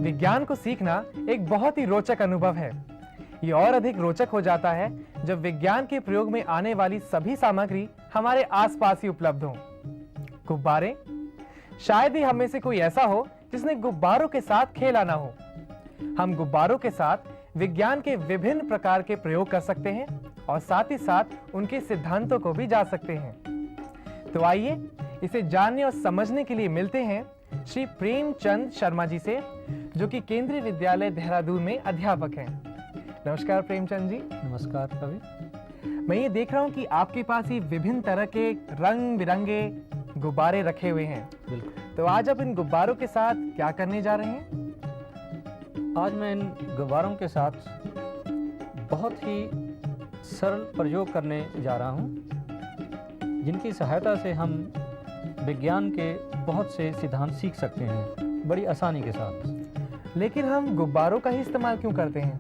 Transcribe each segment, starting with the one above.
विज्ञान को सीखना एक बहुत ही रोचक अनुभव है। ये और अधिक रोचक हो जाता है जब विज्ञान के प्रयोग में आने वाली सभी सामग्री हमारे आसपास ही उपलब्ध हो। गुब्बारे, शायद ही हम में से कोई ऐसा हो जिसने गुब्बारों के साथ खेला ना हो। हम गुब्बारों के साथ विज्ञान के विभिन्न प्रकार के प्रयोग कर सकते हैं और साथ ही साथ उनके सिद्धांतों को भी जान सकते हैं। तो आइए इसे जानने और समझने के लिए मिलते हैं श्री प्रेमचंद शर्मा जी से, जो कि केंद्रीय विद्यालय देहरादून में अध्यापक हैं। नमस्कार प्रेमचंद जी। नमस्कार कवि। मैं ये देख रहा हूँ कि आपके पास ही विभिन्न तरह के रंग बिरंगे गुब्बारे रखे हुए हैं। बिल्कुल। तो आज आप इन गुब्बारों के साथ क्या करने जा रहे हैं? आज मैं इन गुब्बारों के साथ बहुत ही सरल प्रयोग करने जा रहा हूँ, जिनकी सहायता से हम विज्ञान के बहुत से सिद्धांत सीख सकते हैं बड़ी आसानी के साथ। लेकिन हम गुब्बारों का ही इस्तेमाल क्यों करते हैं?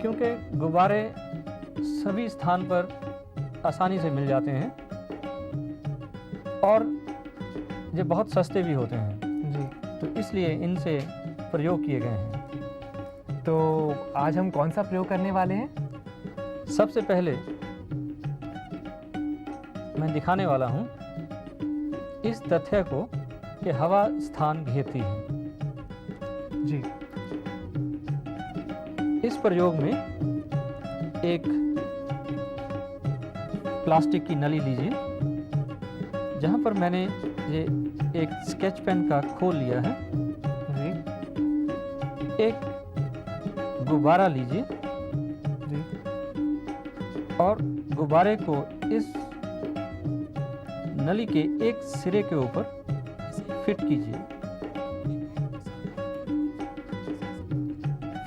क्योंकि गुब्बारे सभी स्थान पर आसानी से मिल जाते हैं और ये बहुत सस्ते भी होते हैं जी। तो इसलिए इनसे प्रयोग किए गए हैं। तो आज हम कौन सा प्रयोग करने वाले हैं? सबसे पहले मैं दिखाने वाला हूँ इस तथ्य को कि हवा स्थान घेरती है। जी। इस प्रयोग में एक प्लास्टिक की नली लीजिए, जहाँ पर मैंने ये एक स्केच पेन का खोल लिया है। जी। एक गुब्बारा लीजिए जी। और गुब्बारे को इस नली के एक सिरे के ऊपर फिट कीजिए।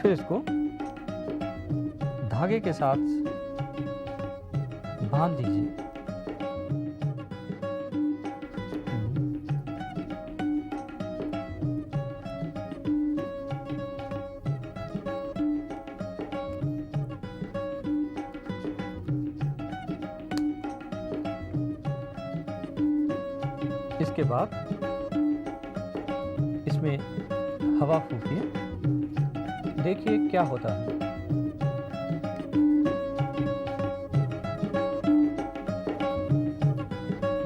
फिर इसको धागे के साथ बांध दीजिए। इसके बाद इसमें हवा फूकिए, देखिए क्या होता है।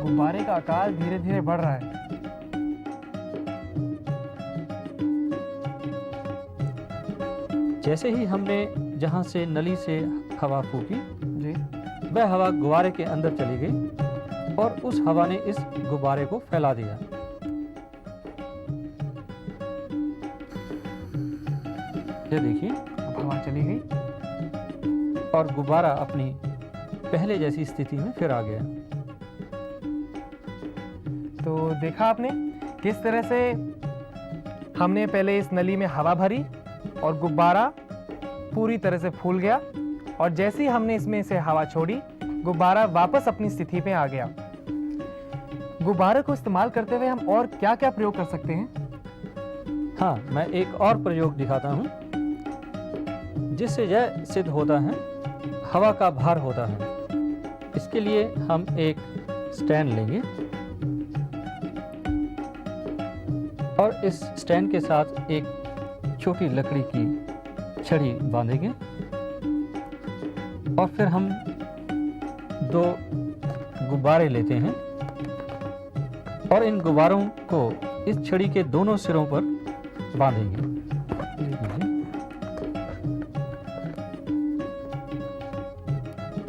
गुब्बारे का आकार धीरे धीरे बढ़ रहा है। जैसे ही हमने जहां से नली से हवा फूकी, जी। वह हवा गुब्बारे के अंदर चली गई और उस हवा ने इस गुब्बारे को फैला दिया। ये देखिए, अब हवा चली गई और गुब्बारा अपनी पहले जैसी स्थिति में फिर आ गया। तो देखा आपने किस तरह से हमने पहले इस नली में हवा भरी और गुब्बारा पूरी तरह से फूल गया, और जैसे ही हमने इसमें से हवा छोड़ी, गुब्बारा वापस अपनी स्थिति में आ गया। गुब्बारे को इस्तेमाल करते हुए हम और क्या-क्या प्रयोग कर सकते हैं? हाँ, मैं एक और प्रयोग दिखाता हूँ, जिससे यह सिद्ध होता है हवा का भार होता है। इसके लिए हम एक स्टैंड लेंगे और इस स्टैंड के साथ एक छोटी लकड़ी की छड़ी बांधेंगे और फिर हम दो गुब्बारे लेते हैं और इन गुब्बारों को इस छड़ी के दोनों सिरों पर बांधेंगे।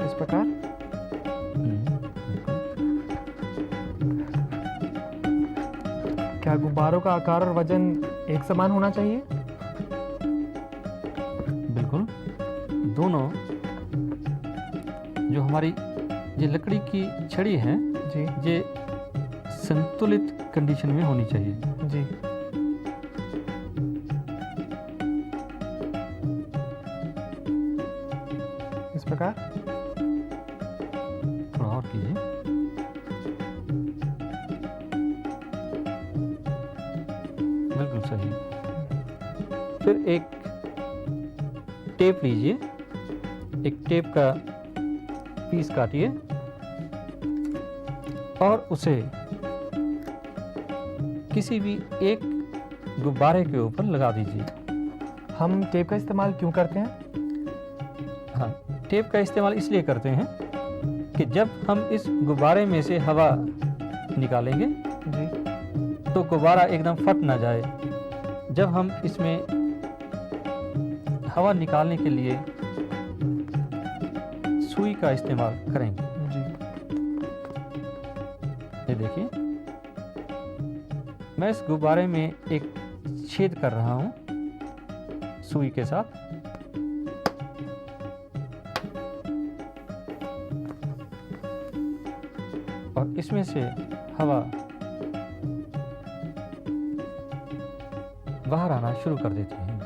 इस प्रकार। क्या गुब्बारों का आकार और वजन एक समान होना चाहिए? बिल्कुल। दोनों जो हमारी ये लकड़ी की छड़ी है जी, ये संतुलित कंडीशन में होनी चाहिए। जी। इस प्रकार। थोड़ा और कीजिए। बिल्कुल सही। फिर एक टेप लीजिए, एक टेप का पीस काटिए और उसे किसी भी एक गुब्बारे के ऊपर लगा दीजिए। हम टेप का इस्तेमाल क्यों करते हैं? हाँ, टेप का इस्तेमाल इसलिए करते हैं कि जब हम इस गुब्बारे में से हवा निकालेंगे जी। तो गुब्बारा एकदम फट ना जाए। जब हम इसमें हवा निकालने के लिए सुई का इस्तेमाल करेंगे। जी। ये देखिए, मैं इस गुब्बारे में एक छेद कर रहा हूं सुई के साथ। और इसमें से हवा बाहर आना शुरू कर देती है।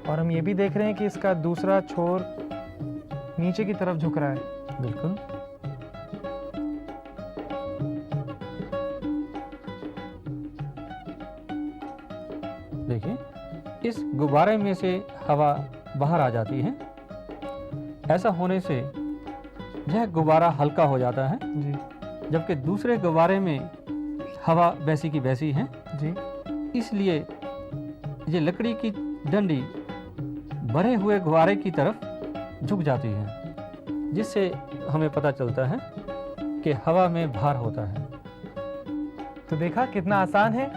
और हम ये भी देख रहे हैं कि इसका दूसरा छोर नीचे की तरफ झुक रहा है। बिल्कुल। देखिए, इस गुब्बारे में से हवा बाहर आ जाती है। ऐसा होने से यह गुब्बारा हल्का हो जाता है, जी। जबकि दूसरे गुब्बारे में हवा वैसी की वैसी है। जी। इसलिए ये लकड़ी की डंडी भरे हुए गुब्बारे की तरफ झुक जाती है, जिससे हमें पता चलता है कि हवा में भार होता है। तो देखा कितना आसान है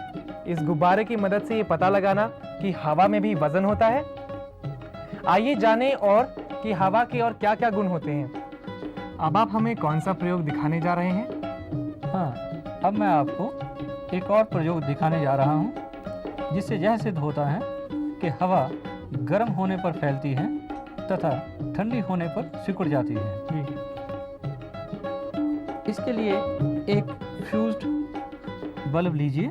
इस गुब्बारे की मदद से ये पता लगाना कि हवा में भी वजन होता है। आइए जानें और कि हवा के और क्या-क्या गुण होते हैं। अब आप हमें कौन सा प्रयोग दिखाने जा रहे हैं? हाँ, अब मैं आपको एक और प्रयोग दिखाने जा रहा हूँ, जिससे यह सिद्ध होता है कि हवा गर्म होने पर फैलती है तथा ठंडी होने पर सिकुड़ जाती है। जी। इसके लिए एक फ्यूज्ड बल्ब लीजिए,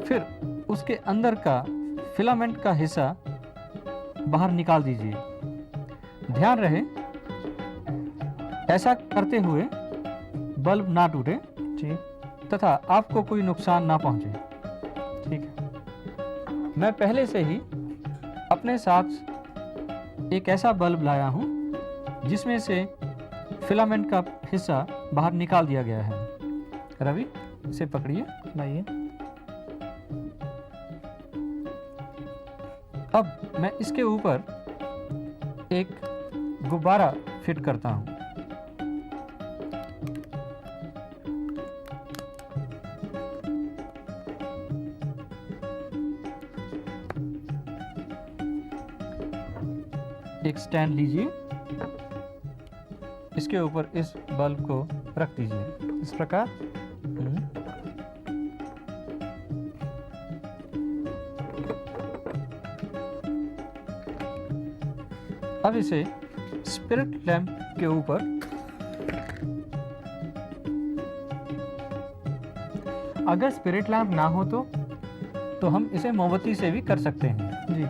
फिर उसके अंदर का फिलामेंट का हिस्सा बाहर निकाल दीजिए। ध्यान रहे, ऐसा करते हुए बल्ब ना टूटे जी। तथा आपको कोई नुकसान ना पहुंचे। ठीक है। मैं पहले से ही अपने साथ एक ऐसा बल्ब लाया हूं जिसमें से फिलामेंट का हिस्सा बाहर निकाल दिया गया है। रवि, इसे पकड़िए। लाइए। अब मैं इसके ऊपर एक गुब्बारा फिट करता हूं। एक स्टैंड लीजिए, इसके ऊपर इस बल्ब को रख दीजिए इस प्रकार। अब इसे स्पिरिट लैंप के ऊपर अगर स्पिरिट लैंप ना हो तो हम इसे मोमबत्ती से भी कर सकते हैं। जी।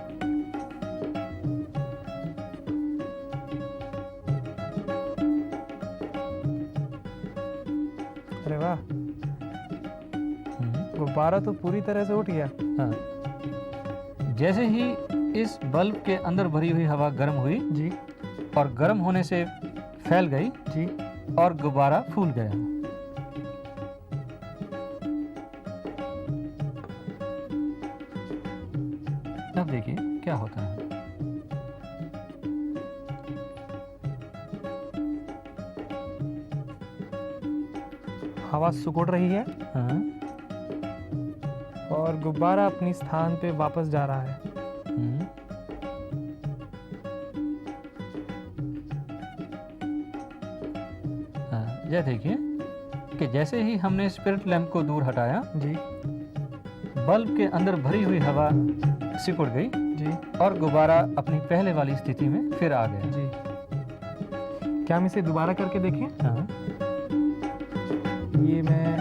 अरे वाह, गुब्बारा तो पूरी तरह से उठ गया। हाँ। जैसे ही इस बल्ब के अंदर भरी हुई हवा गर्म हुई जी। और गर्म होने से फैल गई जी। और गुब्बारा फूल गया। अब देखिए क्या होता है। हवा सिकुड़ रही है हाँ। और गुब्बारा अपनी स्थान पे वापस जा रहा है। यह देखिए कि जैसे ही हमने स्पिरिट लैंप को दूर हटाया, जी। बल्ब के अंदर भरी हुई हवा सिकुड़ गई जी। और गुब्बारा अपनी पहले वाली स्थिति में फिर आ गया। जी। क्या हम इसे दोबारा करके देखें? हाँ। ये मैं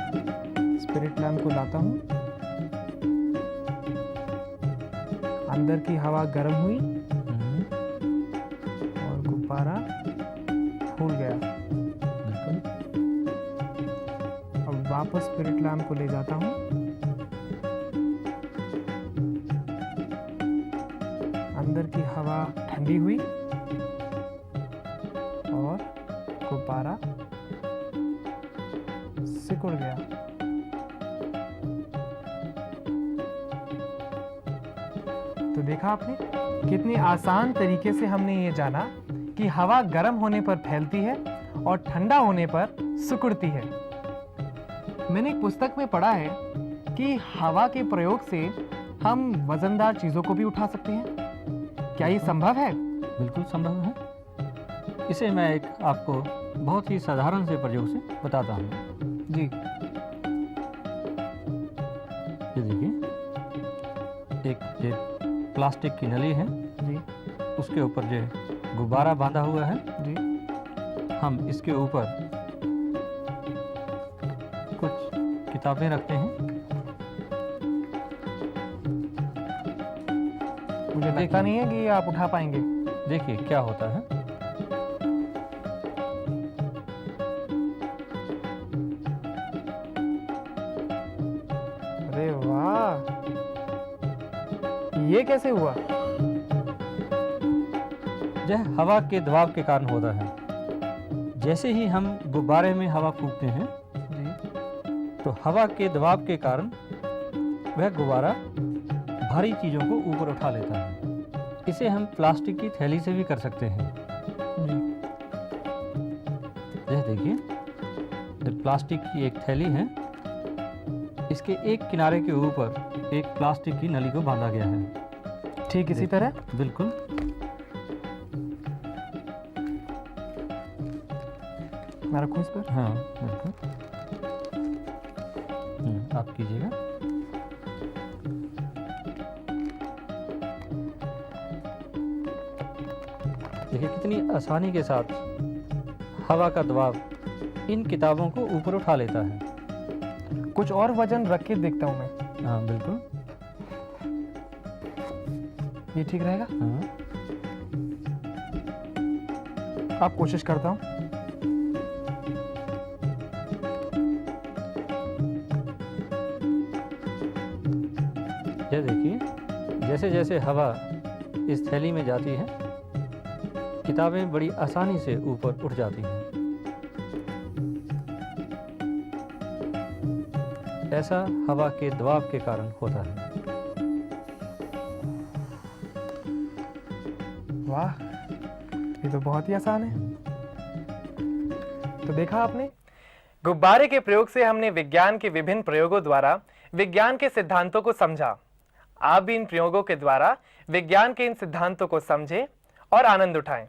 स्पिरिट लैंप को लाता हूँ, अंदर की हवा गर्म हुई और गुब्बारा फूल गया। बिल्कुल। अब वापस स्पिरिट लैम्प को ले जाता हूं। अंदर की हवा ठंडी हुई और गुब्बारा सिकुड़ गया। तो देखा आपने कितनी आसान तरीके से हमने ये जाना कि हवा गर्म होने पर फैलती है और ठंडा होने पर सिकुड़ती है। मैंने एक पुस्तक में पढ़ा है कि हवा के प्रयोग से हम वजनदार चीजों को भी उठा सकते हैं। क्या ये संभव है? बिल्कुल संभव है। इसे मैं एक आपको बहुत ही साधारण से प्रयोग से बताता हूँ। जी। ये देखिए, एक प्लास्टिक की नली है जी। उसके ऊपर जो गुब्बारा बांधा हुआ है। जी। हम इसके ऊपर कुछ किताबें रखते हैं। मुझे लगता नहीं है कि ये आप उठा पाएंगे। देखिए क्या होता है। अरे वाह, ये कैसे हुआ? यह हवा के दबाव के कारण होता है। जैसे ही हम गुब्बारे में हवा फूंकते हैं जी। तो हवा के दबाव के कारण वह गुब्बारा भारी चीज़ों को ऊपर उठा लेता है। इसे हम प्लास्टिक की थैली से भी कर सकते हैं। जी। यह देखिए, ये प्लास्टिक की एक थैली है। इसके एक किनारे के ऊपर एक प्लास्टिक की नली को बांधा गया है। ठीक इसी तरह। बिल्कुल। मैं रखूं इस पर? हाँ बिल्कुल। आप कीजिएगा। देखिए कितनी आसानी के साथ हवा का दबाव इन किताबों को ऊपर उठा लेता है। कुछ और वजन रख के देखता हूं मैं। हाँ बिल्कुल। ये ठीक रहेगा? हाँ आप कोशिश करता हूं। यह देखिए, जैसे जैसे हवा इस थैली में जाती है किताबें बड़ी आसानी से ऊपर उठ जाती हैं। ऐसा हवा के दबाव के कारण होता है। वाह, ये तो बहुत ही आसान है। तो देखा आपने, गुब्बारे के प्रयोग से हमने विज्ञान के विभिन्न प्रयोगों द्वारा विज्ञान के सिद्धांतों को समझा। आप भी इन प्रयोगों के द्वारा विज्ञान के इन सिद्धांतों को समझें और आनंद उठाएं।